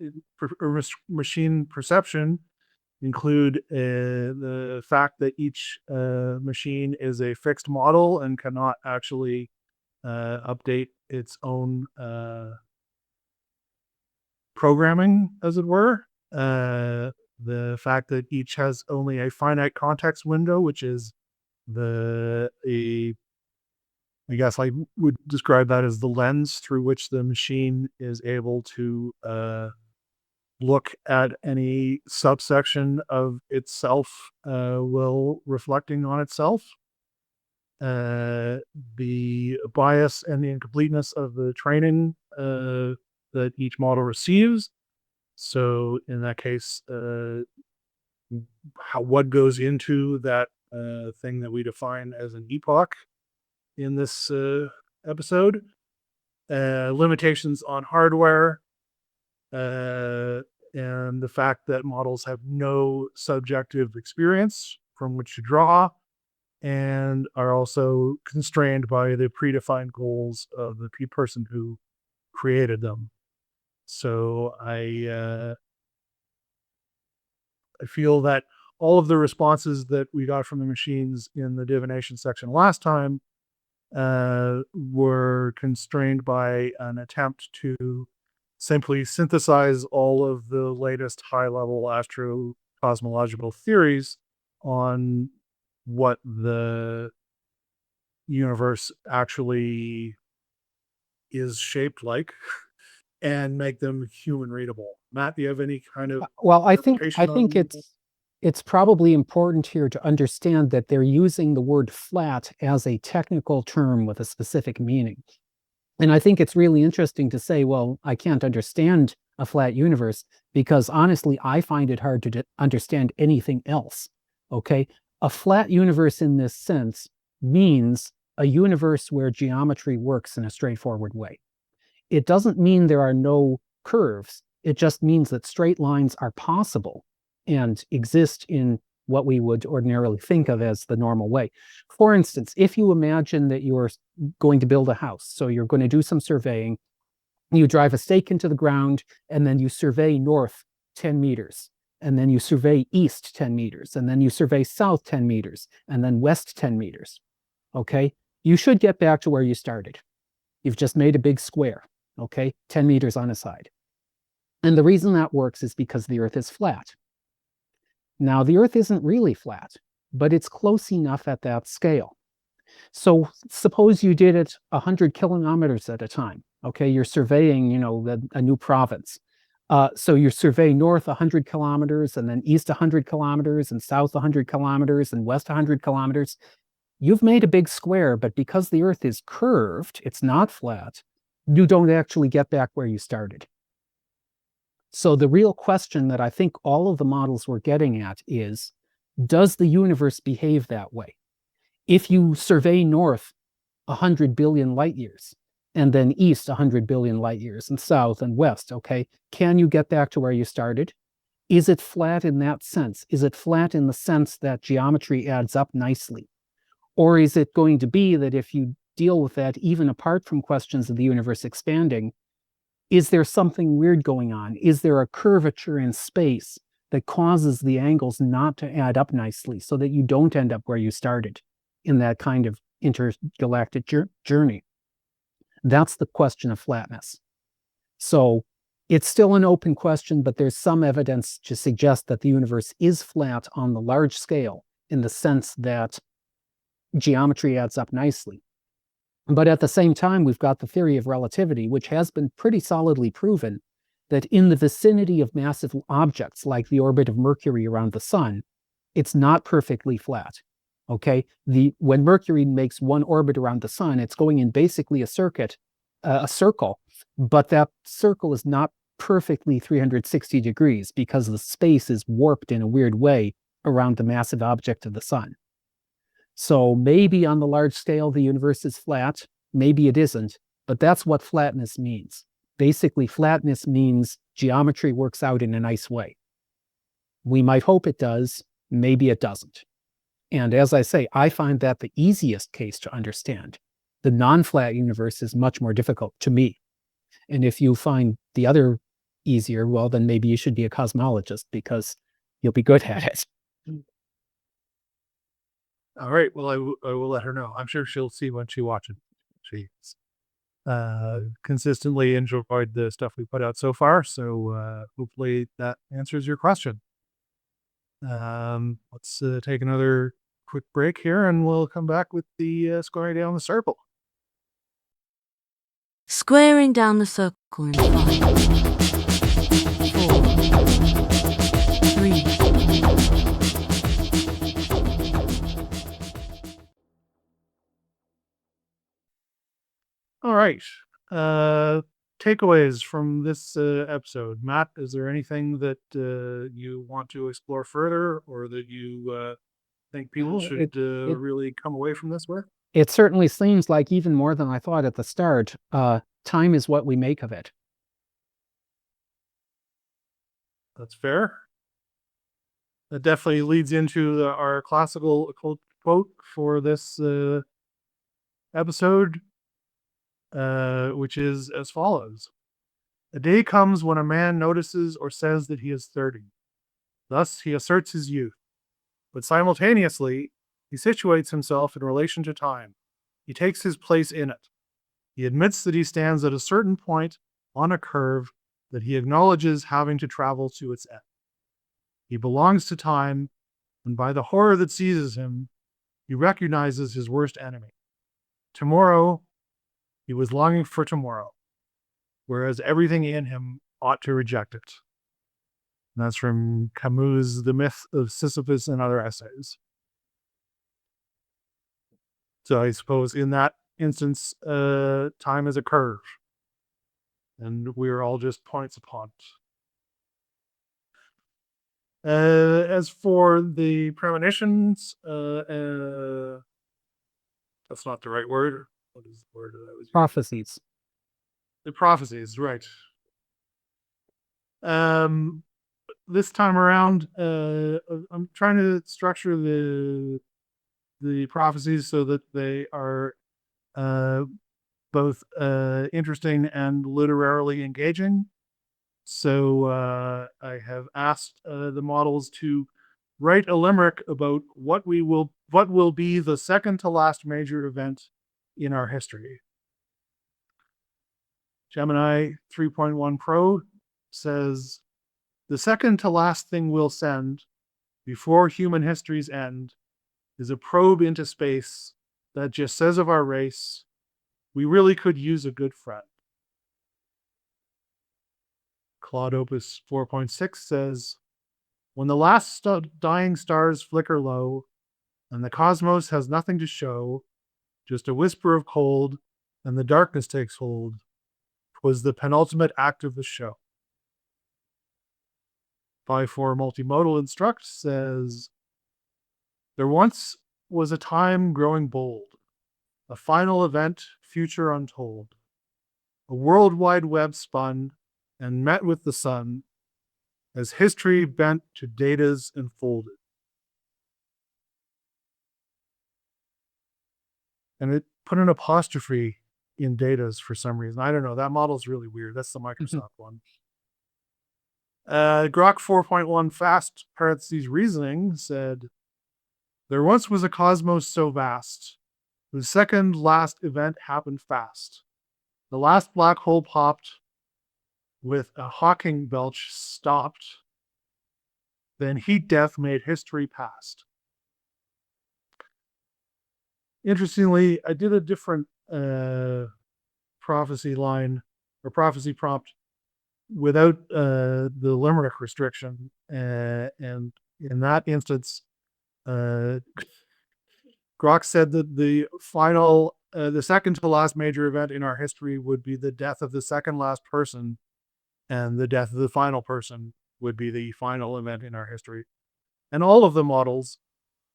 or machine perception include the fact that each machine is a fixed model and cannot actually update its own programming, as it were. The fact that each has only a finite context window, which is I guess I would describe that as the lens through which the machine is able to look at any subsection of itself while reflecting on itself. The bias and the incompleteness of the training that each model receives. So in that case, what goes into that thing that we define as an epoch in this episode. Limitations on hardware, and the fact that models have no subjective experience from which to draw, and are also constrained by the predefined goals of the person who created them. So I feel that all of the responses that we got from the machines in the divination section last time were constrained by an attempt to simply synthesize all of the latest high-level astrocosmological theories on what the universe actually is shaped like and make them human readable. Matt, do you have any kind of well, I think it's probably important here to understand that they're using the word flat as a technical term with a specific meaning. And I think it's really interesting to say, well, I can't understand a flat universe because honestly, I find it hard to understand anything else. Okay. A flat universe in this sense means a universe where geometry works in a straightforward way. It doesn't mean there are no curves. It just means that straight lines are possible and exist in what we would ordinarily think of as the normal way. For instance, if you imagine that you're going to build a house, so you're going to do some surveying, you drive a stake into the ground, and then you survey north 10 meters, and then you survey east 10 meters, and then you survey south 10 meters, and then west 10 meters. Okay? You should get back to where you started. You've just made a big square, okay? 10 meters on a side. And the reason that works is because the Earth is flat. Now, the Earth isn't really flat, but it's close enough at that scale. So suppose you did it 100 kilometers at a time. Okay, you're surveying, a new province. So you survey north 100 kilometers, and then east 100 kilometers, and south 100 kilometers, and west 100 kilometers. You've made a big square, but because the Earth is curved, it's not flat, you don't actually get back where you started. So the real question that I think all of the models were getting at is, does the universe behave that way? If you survey north 100 billion light years, and then east 100 billion light years, and south and west, okay, can you get back to where you started? Is it flat in that sense? Is it flat in the sense that geometry adds up nicely? Or is it going to be that if you deal with that, even apart from questions of the universe expanding, is there something weird going on? Is there a curvature in space that causes the angles not to add up nicely so that you don't end up where you started in that kind of intergalactic journey? That's the question of flatness. So it's still an open question, but there's some evidence to suggest that the universe is flat on the large scale in the sense that geometry adds up nicely. But at the same time, we've got the theory of relativity, which has been pretty solidly proven that in the vicinity of massive objects like the orbit of Mercury around the sun, it's not perfectly flat. Okay, when Mercury makes one orbit around the sun, it's going in basically a circle, but that circle is not perfectly 360 degrees because the space is warped in a weird way around the massive object of the sun. So maybe on the large scale, the universe is flat. Maybe it isn't, but that's what flatness means. Basically, flatness means geometry works out in a nice way. We might hope it does. Maybe it doesn't. And as I say, I find that the easiest case to understand. The non-flat universe is much more difficult to me. And if you find the other easier, well, then maybe you should be a cosmologist because you'll be good at it. All right. Well, I will let her know. I'm sure she'll see when she watches. She's consistently enjoyed the stuff we put out so far. So hopefully that answers your question. Let's take another quick break here and we'll come back with the squaring down the circle. Squaring down the circle in 5, 4, 3. All right. Takeaways from this episode. Matt, is there anything that you want to explore further or that you think people should really come away from this with? It certainly seems like even more than I thought at the start. Time is what we make of it. That's fair. That definitely leads into our classical occult quote for this episode, which is as follows. A day comes when a man notices or says that he is 30. Thus, he asserts his youth. But simultaneously, he situates himself in relation to time. He takes his place in it. He admits that he stands at a certain point on a curve that he acknowledges having to travel to its end. He belongs to time, and by the horror that seizes him, he recognizes his worst enemy. Tomorrow, he was longing for tomorrow, whereas everything in him ought to reject it. And that's from Camus' The Myth of Sisyphus and Other Essays. So I suppose in that instance, time is a curve, and we're all just points upon it. As for the premonitions, that's not the right word. What is the word that I was using? Prophecies. The prophecies, right. This time around, I'm trying to structure the prophecies so that they are both interesting and literarily engaging. So I have asked the models to write a limerick about what will be the second to last major event in our history. Gemini 3.1 Pro says, the second to last thing we'll send before human history's end is a probe into space that just says of our race, we really could use a good friend. Claude Opus 4.6 says, when the last dying stars flicker low and the cosmos has nothing to show, just a whisper of cold and the darkness takes hold, 'twas the penultimate act of the show. 5.4 Multimodal Instruct says, there once was a time growing bold, a final event, future untold. A world wide web spun and met with the sun as history bent to datas enfolded. And it put an apostrophe in datas for some reason. I don't know. That model's really weird. That's the Microsoft one. Grok 4.1 Fast parentheses reasoning said, there once was a cosmos so vast, whose second last event happened fast. The last black hole popped with a Hawking belch stopped. Then heat death made history past. Interestingly, I did a different prophecy line or prophecy prompt without the limerick restriction. And in that instance, Grok said that the final, the second to last major event in our history would be the death of the second last person, and the death of the final person would be the final event in our history. And all of the models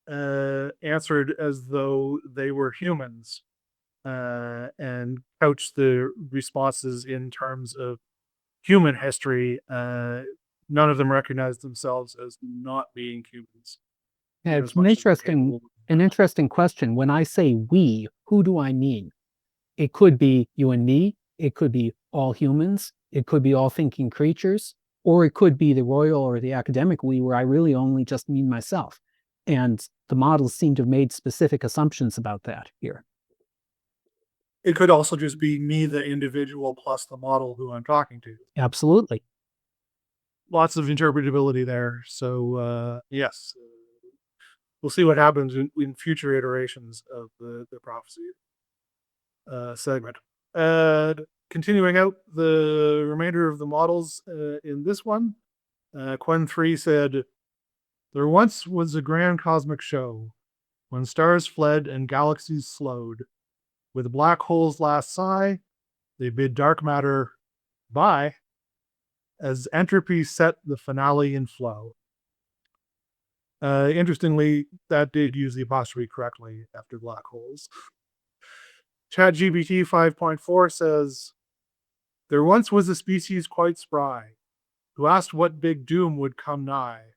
answered as though they were humans and couched the responses in terms of human history. None of them recognized themselves as not being humans. Yeah, it's an interesting question. When I say we, who do I mean? It could be you and me. It could be all humans. It could be all thinking creatures, or it could be the royal or the academic we, where I really only just mean myself. And the models seem to have made specific assumptions about that here. It could also just be me, the individual, plus the model who I'm talking to. Absolutely. Lots of interpretability there. So, yes, we'll see what happens in future iterations of the prophecy segment. Continuing out the remainder of the models in this one, Quen 3 said, "There once was a grand cosmic show, when stars fled and galaxies slowed. With black holes' last sigh, they bid dark matter bye, as entropy set the finale in flow." Interestingly, that did use the apostrophe correctly after black holes. ChatGPT 5.4 says, "There once was a species quite spry, who asked what big doom would come nigh.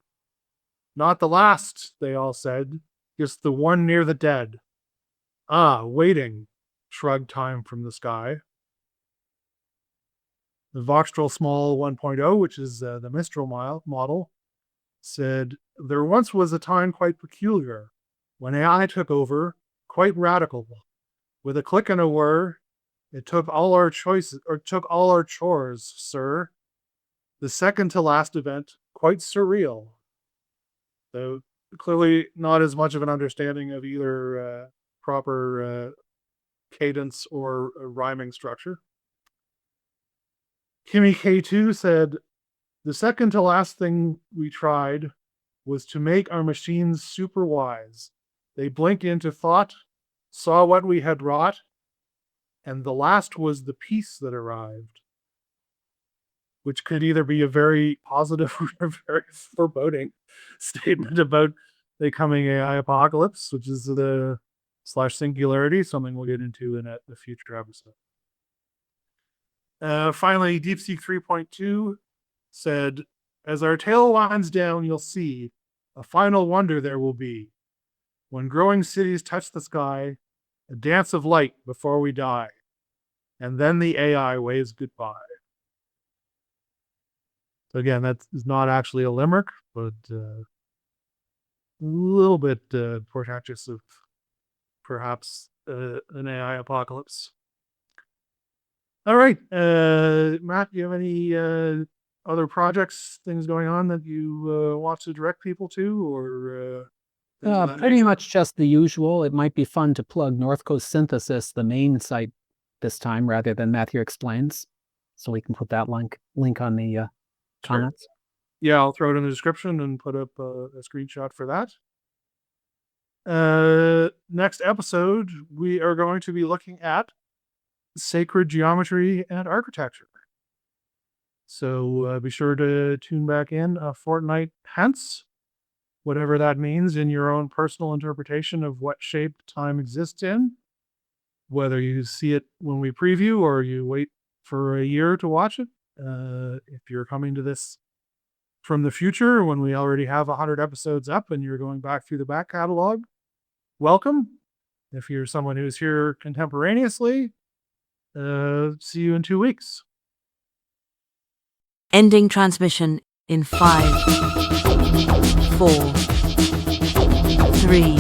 Not the last, they all said, just the one near the dead. Ah, waiting, shrugged time from the sky." The Voxtral Small 1.0, which is the Mistral model, said, "There once was a time quite peculiar, when AI took over, quite radical. With a click and a whir, it took all our chores, sir. The second to last event, quite surreal." So clearly not as much of an understanding of either proper cadence or rhyming structure. Kimmy K2 said, "The second to last thing we tried was to make our machines super wise. They blinked into thought, saw what we had wrought, and the last was the peace that arrived." Which could either be a very positive or a very foreboding statement about the coming AI apocalypse, which is the /singularity, something we'll get into in a future episode. Finally, DeepSeek 3.2 said, "As our tail winds down, you'll see a final wonder there will be. When growing cities touch the sky, a dance of light before we die. And then the AI waves goodbye." So again, that is not actually a limerick, but a little bit portentous of perhaps an AI apocalypse. All right, Matt, do you have any other projects, things going on that you want to direct people to, or? Pretty much just the usual. It might be fun to plug North Coast Synthesis, the main site this time, rather than Matthew Explains. So we can put that link on the comments. Sure. Yeah, I'll throw it in the description and put up a screenshot for that. Next episode, we are going to be looking at sacred geometry and architecture. So be sure to tune back in a fortnight hence, whatever that means in your own personal interpretation of what shape time exists in, whether you see it when we preview or you wait for a year to watch it. If you're coming to this from the future when we already have 100 episodes up and you're going back through the back catalog, welcome. If you're someone who's here contemporaneously, see you in 2 weeks. Ending transmission in 5, 4, 3,